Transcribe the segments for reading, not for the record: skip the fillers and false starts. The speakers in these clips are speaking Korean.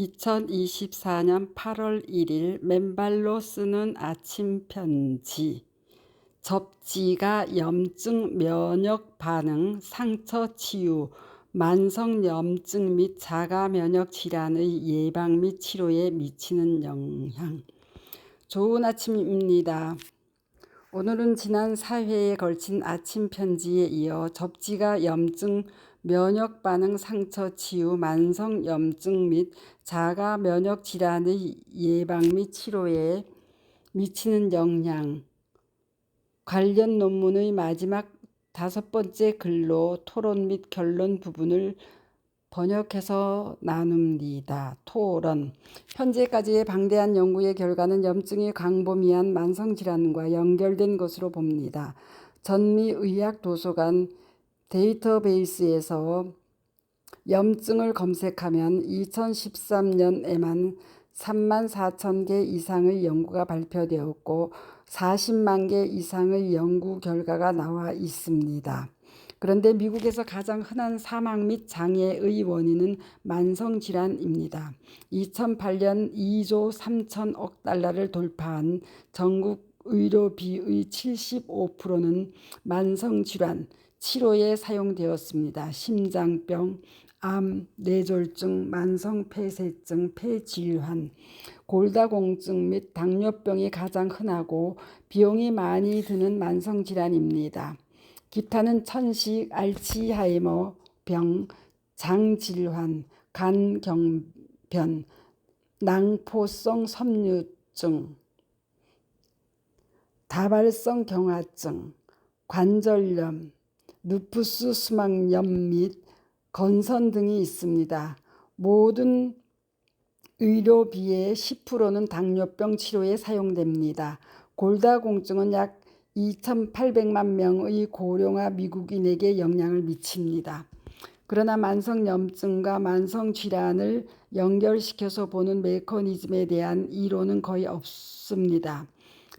2024년 8월 1일 맨발로 쓰는 아침 편지. 접지가 염증, 면역 반응, 상처 치유, 만성 염증 및 자가 면역 질환의 예방 및 치료에 미치는 영향. 좋은 아침입니다. 오늘은 지난 4회에 걸친 아침 편지에 이어 접지가 염증, 면역 반응, 상처 치유, 만성 염증 및 자가 면역 질환의 예방 및 치료에 미치는 영향 관련 논문의 마지막 5번째 글로 토론 및 결론 부분을 번역해서 나눕니다. 토론. 현재까지의 방대한 연구의 결과는 염증이 광범위한 만성질환과 연결된 것으로 봅니다. 전미의학도서관 데이터베이스에서 염증을 검색하면 2013년에만 34,000개 이상의 연구가 발표되었고 40만 개 이상의 연구 결과가 나와 있습니다. 그런데 미국에서 가장 흔한 사망 및 장애의 원인은 만성질환입니다. 2008년 2조 3천억 달러를 돌파한 전국 의료비의 75%는 만성질환 치료에 사용되었습니다. 심장병, 암, 뇌졸중, 만성폐쇄증, 폐질환, 골다공증 및 당뇨병이 가장 흔하고 비용이 많이 드는 만성질환입니다. 기타는 천식, 알츠하이머 병, 장질환, 간경변, 낭포성 섬유증, 다발성 경화증, 관절염, 루푸스 수막염 및 건선 등이 있습니다. 모든 의료비의 10%는 당뇨병 치료에 사용됩니다. 골다공증은 약 2,800만 명의 고령화 미국인에게 영향을 미칩니다. 그러나 만성염증과 만성질환을 연결시켜서 보는 메커니즘에 대한 이론은 거의 없습니다.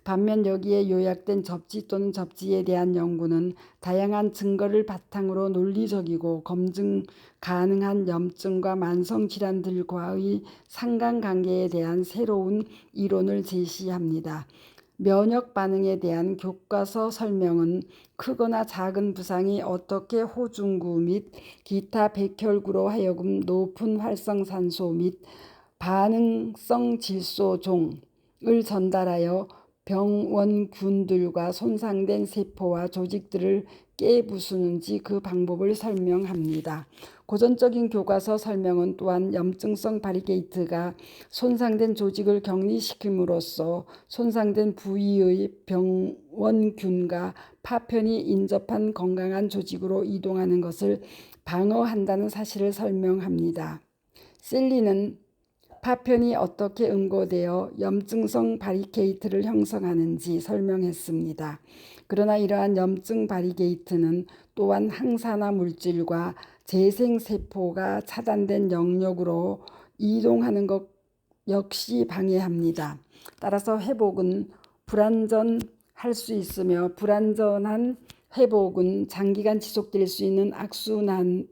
반면 여기에 요약된 접지 또는 접지에 대한 연구는 다양한 증거를 바탕으로 논리적이고 검증 가능한 염증과 만성질환들과의 상관관계에 대한 새로운 이론을 제시합니다. 면역 반응에 대한 교과서 설명은 크거나 작은 부상이 어떻게 호중구 및 기타 백혈구로 하여금 높은 활성산소 및 반응성 질소종을 전달하여 병원균들과 손상된 세포와 조직들을 깨부수는지 그 방법을 설명합니다. 고전적인 교과서 설명은 또한 염증성 바리게이트가 손상된 조직을 격리시킴으로써 손상된 부위의 병원균과 파편이 인접한 건강한 조직으로 이동하는 것을 방어한다는 사실을 설명합니다. 셀리는 파편이 어떻게 응고되어 염증성 바리케이트를 형성하는지 설명했습니다. 그러나 이러한 염증 바리게이트는 또한 항산화 물질과 재생세포가 차단된 영역으로 이동하는 것 역시 방해합니다. 따라서 회복은 불완전할 수 있으며 불완전한 회복은 장기간 지속될 수 있는 악순환의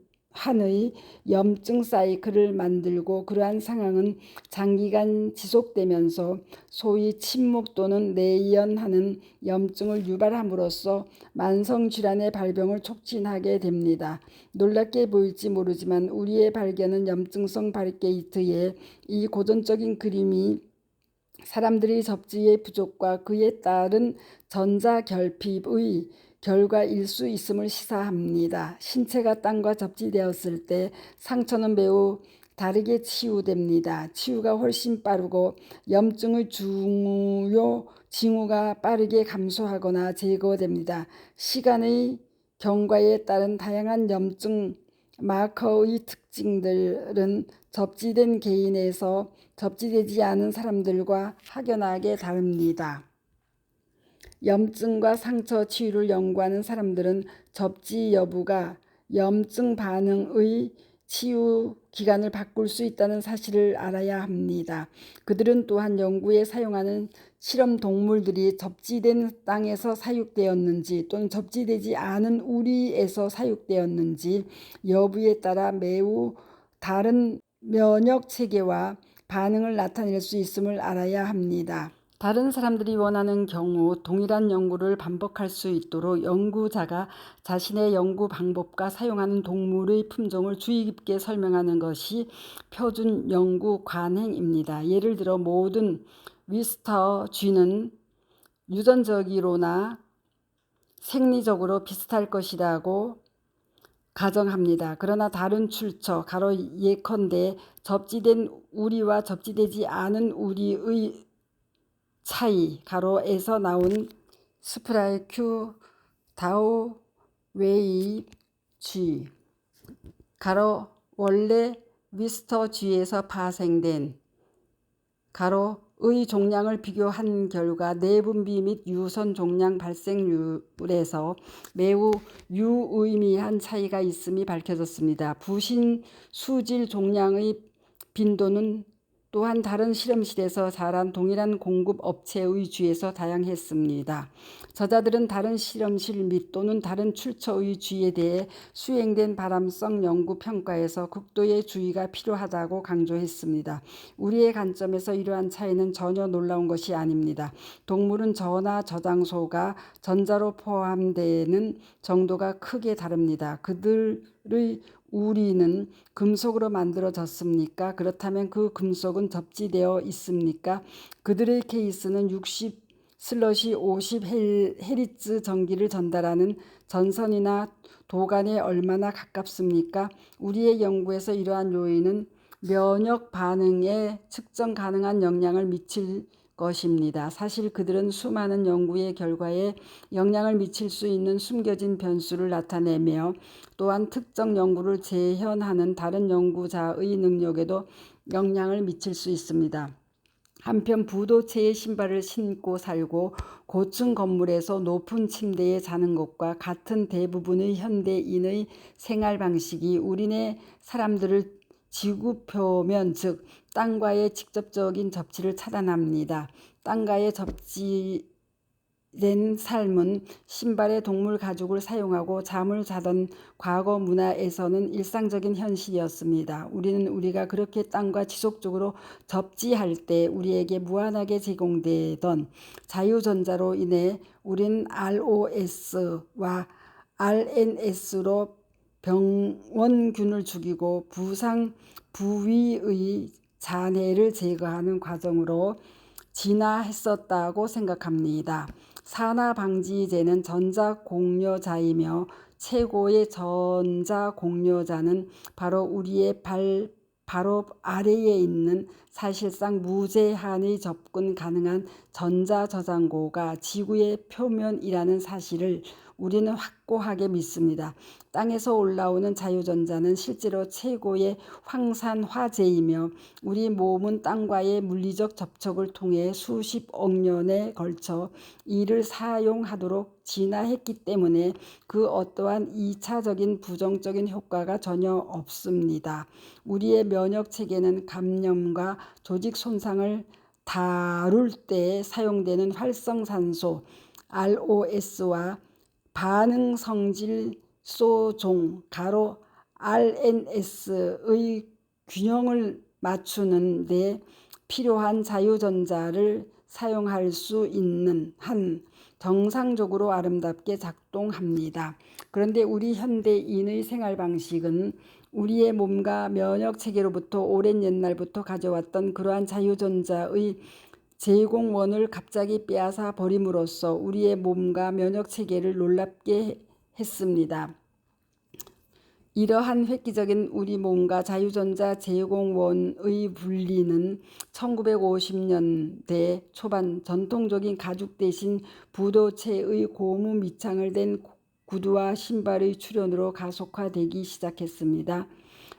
염증 사이클을 만들고 그러한 상황은 장기간 지속되면서 소위 침묵 또는 내연하는 염증을 유발함으로써 만성질환의 발병을 촉진하게 됩니다. 놀랍게 보일지 모르지만 우리의 발견은 염증성 바리게이트의 이 고전적인 그림이 사람들이 접지의 부족과 그에 따른 전자결핍의 결과일 수 있음을 시사합니다. 신체가 땅과 접지되었을 때 상처는 매우 다르게 치유됩니다. 치유가 훨씬 빠르고 염증의 중요 징후가 빠르게 감소하거나 제거됩니다. 시간의 경과에 따른 다양한 염증 마커의 특징들은 접지된 개인에서 접지되지 않은 사람들과 확연하게 다릅니다. 염증과 상처 치유를 연구하는 사람들은 접지 여부가 염증 반응의 치유 기간을 바꿀 수 있다는 사실을 알아야 합니다. 그들은 또한 연구에 사용하는 실험 동물들이 접지된 땅에서 사육되었는지 또는 접지되지 않은 우리에서 사육되었는지 여부에 따라 매우 다른 면역 체계와 반응을 나타낼 수 있음을 알아야 합니다. 다른 사람들이 원하는 경우 동일한 연구를 반복할 수 있도록 연구자가 자신의 연구 방법과 사용하는 동물의 품종을 주의 깊게 설명하는 것이 표준 연구 관행입니다. 예를 들어 모든 위스터 쥐는 유전적으로나 생리적으로 비슷할 것이라고 가정합니다. 그러나 다른 출처 예컨대 접지된 우리와 접지되지 않은 우리의 차이 에서 나온 스프라이큐 다우웨이 쥐 원래 위스터 쥐에서 파생된 의 종량을 비교한 결과 내분비 및 유선 종량 발생률에서 매우 유의미한 차이가 있음이 밝혀졌습니다. 부신 수질 종량의 빈도는 또한 다른 실험실에서 자란 동일한 공급 업체의 쥐에서 다양했습니다. 저자들은 다른 실험실 및 또는 다른 출처의 쥐에 대해 수행된 바람성 연구 평가에서 극도의 주의가 필요하다고 강조했습니다. 우리의 관점에서 이러한 차이는 전혀 놀라운 것이 아닙니다. 동물은 저나 저장소가 전자로 포함되는 정도가 크게 다릅니다. 그들의 우리는 금속으로 만들어졌습니까? 그렇다면 그 금속은 접지되어 있습니까? 그들의 케이스는 60/50 헤리츠 전기를 전달하는 전선이나 도관에 얼마나 가깝습니까? 우리의 연구에서 이러한 요인은 면역 반응에 측정 가능한 영향을 미칠 것입니다. 사실 그들은 수많은 연구의 결과에 영향을 미칠 수 있는 숨겨진 변수를 나타내며 또한 특정 연구를 재현하는 다른 연구자의 능력에도 영향을 미칠 수 있습니다. 한편 부도체의 신발을 신고 살고 고층 건물에서 높은 침대에 자는 것과 같은 대부분의 현대인의 생활 방식이 우리네 사람들을 지구 표면 즉 땅과의 직접적인 접지를 차단합니다. 땅과의 접지된 삶은 신발의 동물 가죽을 사용하고 잠을 자던 과거 문화에서는 일상적인 현실이었습니다. 우리는 우리가 그렇게 땅과 지속적으로 접지할 때 우리에게 무한하게 제공되던 자유전자로 인해 우리는 ROS와 RNS로 병원균을 죽이고 부위의 잔해를 제거하는 과정으로 진화했었다고 생각합니다. 산화방지제는 전자공여자이며 최고의 전자공여자는 바로 우리의 바로 아래에 있는 사실상 무제한의 접근 가능한 전자저장고가 지구의 표면이라는 사실을 우리는 확고하게 믿습니다. 땅에서 올라오는 자유전자는 실제로 최고의 황산화제이며 우리 몸은 땅과의 물리적 접촉을 통해 수십억 년에 걸쳐 이를 사용하도록 진화했기 때문에 그 어떠한 2차적인 부정적인 효과가 전혀 없습니다. 우리의 면역 체계는 감염과 조직 손상을 다룰 때 사용되는 활성산소 ROS와 반응성질소종 RNS의 균형을 맞추는 데 필요한 자유전자를 사용할 수 있는 한 정상적으로 아름답게 작동합니다. 그런데 우리 현대인의 생활 방식은 우리의 몸과 면역 체계로부터 오랜 옛날부터 가져왔던 그러한 자유전자의 제공원을 갑자기 빼앗아 버림으로써 우리의 몸과 면역 체계를 놀랍게 했습니다. 이러한 획기적인 우리 몸과 자유전자 제공원의 분리는 1950년대 초반 전통적인 가죽 대신 부도체의 고무 밑창을 댄 구두와 신발의 출현으로 가속화되기 시작했습니다.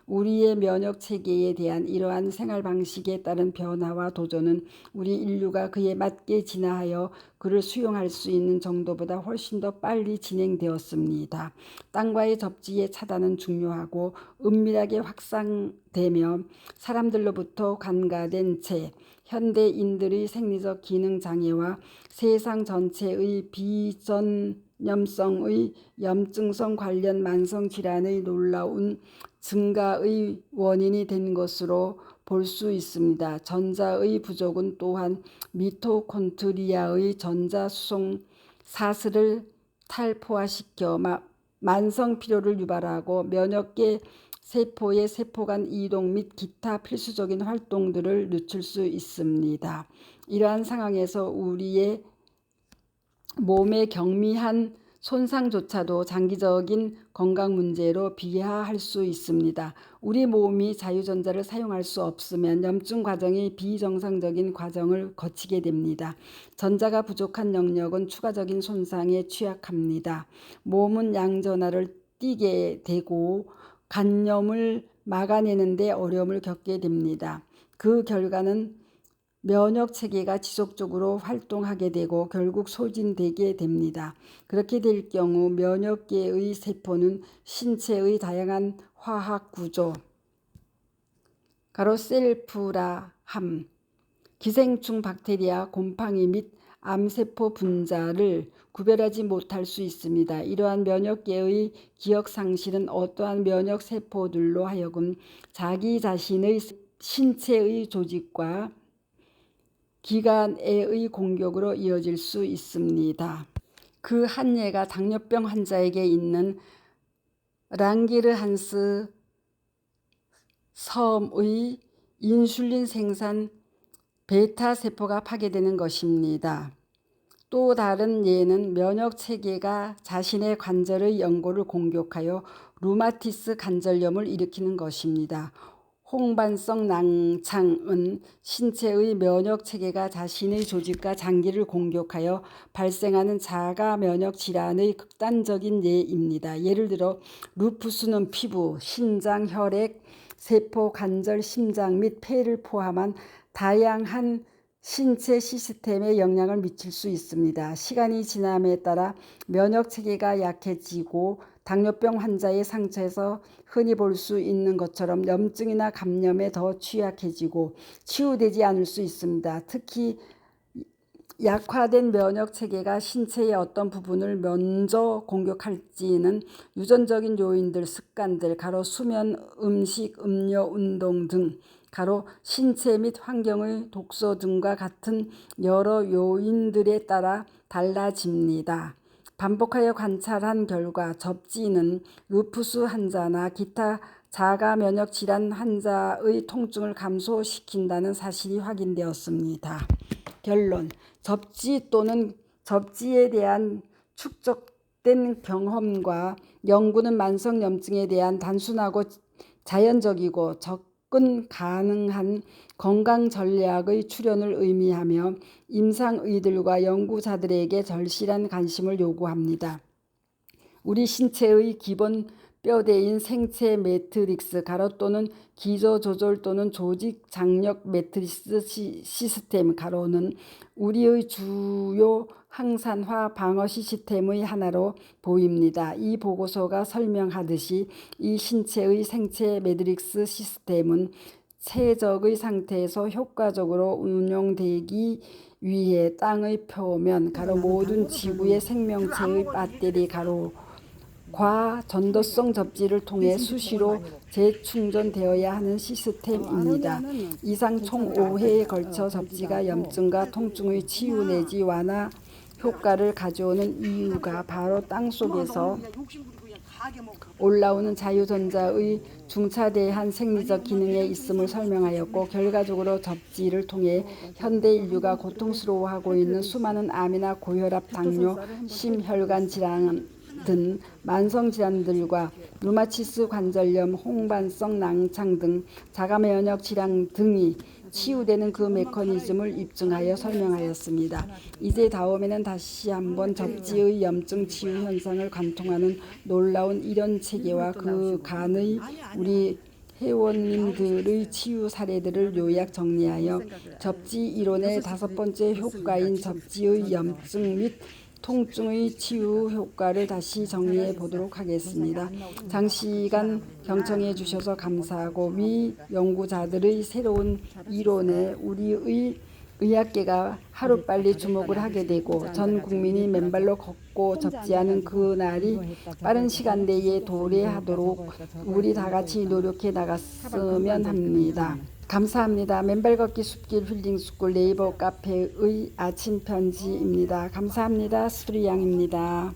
우리의 면역 체계에 대한 이러한 생활 방식에 따른 변화와 도전은 우리 인류가 그에 맞게 진화하여 그를 수용할 수 있는 정도보다 훨씬 더 빨리 진행되었습니다. 땅과의 접지의 차단은 중요하고 은밀하게 확산되며 사람들로부터 간과된 채 현대인들의 생리적 기능 장애와 세상 전체의 비전염성의 염증성 관련 만성 질환의 놀라운 증가의 원인이 된 것으로 볼 수 있습니다. 전자의 부족은 또한 미토콘드리아의 전자 수송 사슬을 탈포화시켜 만성 피로를 유발하고 면역계 세포의 세포 간 이동 및 기타 필수적인 활동들을 늦출 수 있습니다. 이러한 상황에서 우리의 몸의 경미한 손상조차도 장기적인 건강 문제로 비하할 수 있습니다. 우리 몸이 자유전자를 사용할 수 없으면 염증 과정이 비정상적인 과정을 거치게 됩니다. 전자가 부족한 영역은 추가적인 손상에 취약합니다. 몸은 양전하를 띠게 되고 간염을 막아내는 데 어려움을 겪게 됩니다. 그 결과는 면역 체계가 지속적으로 활동하게 되고 결국 소진되게 됩니다. 그렇게 될 경우 면역계의 세포는 신체의 다양한 화학 구조, 셀프라함, 기생충 박테리아, 곰팡이 및 암세포 분자를 구별하지 못할 수 있습니다. 이러한 면역계의 기억 상실은 어떠한 면역 세포들로 하여금 자기 자신의 신체의 조직과 기관의 공격으로 이어질 수 있습니다. 그 한 예가 당뇨병 환자에게 있는 랑기르한스 섬의 인슐린 생산 베타 세포가 파괴되는 것입니다. 또 다른 예는 면역 체계가 자신의 관절의 연골을 공격하여 루마티스 관절염을 일으키는 것입니다. 홍반성 낭창은 신체의 면역 체계가 자신의 조직과 장기를 공격하여 발생하는 자가 면역 질환의 극단적인 예입니다. 예를 들어 루푸스는 피부, 신장, 혈액, 세포, 관절, 심장 및 폐를 포함한 다양한 신체 시스템에 영향을 미칠 수 있습니다. 시간이 지남에 따라 면역 체계가 약해지고 당뇨병 환자의 상처에서 흔히 볼 수 있는 것처럼 염증이나 감염에 더 취약해지고 치유되지 않을 수 있습니다. 특히 약화된 면역 체계가 신체의 어떤 부분을 먼저 공격할지는 유전적인 요인들, 습관들, 수면, 음식, 음료, 운동 등 신체 및 환경의 독소 등과 같은 여러 요인들에 따라 달라집니다. 반복하여 관찰한 결과 접지는 루푸스 환자나 기타 자가 면역 질환 환자의 통증을 감소시킨다는 사실이 확인되었습니다. 결론: 접지 또는 접지에 대한 축적된 경험과 연구는 만성염증에 대한 단순하고 자연적이고 접근 가능한 건강 전략의 출현을 의미하며 임상의들과 연구자들에게 절실한 관심을 요구합니다. 우리 신체의 기본 뼈대인 생체 매트릭스 또는 기저조절 또는 조직 장력 매트리스 시스템 는 우리의 주요 항산화 방어 시스템의 하나로 보입니다. 이 보고서가 설명하듯이 이 신체의 생체 매트릭스 시스템은 최적의 상태에서 효과적으로 운용되기 위해 땅의 표면 모든 지구의 생명체의 배터리 과 전도성 접지를 통해 수시로 재충전되어야 하는 시스템입니다. 이상 총 5회에 걸쳐 접지가 염증과 통증의 치유 내지 완화 효과를 가져오는 이유가 바로 땅속에서 올라오는 자유전자의 중차대한 생리적 기능에 있음을 설명하였고, 결과적으로 접지를 통해 현대 인류가 고통스러워하고 있는 수많은 암이나 고혈압, 당뇨, 심혈관 질환 등 만성질환들과 루마티스 관절염, 홍반성 낭창 등 자가면역 질환 등이 치유되는 그 메커니즘을 입증하여 설명하였습니다. 이제 다음에는 다시 한번 접지의 염증 치유 현상을 관통하는 놀라운 이론 체계와 그간의 우리 회원님들의 치유 사례들을 요약 정리하여 접지 이론의 5번째 효과인 접지의 염증 및 통증의 치유 효과를 다시 정리해 보도록 하겠습니다. 장시간 경청해 주셔서 감사하고 위 연구자들의 새로운 이론에 우리의 의학계가 하루빨리 주목을 하게 되고 전 국민이 맨발로 걷고 접지 않은 그 날이 빠른 시간 내에 도래하도록 우리 다 같이 노력해 나갔으면 합니다. 감사합니다. 맨발 걷기 숲길 힐링스쿨 네이버 카페의 아침 편지입니다. 감사합니다. 수리양입니다.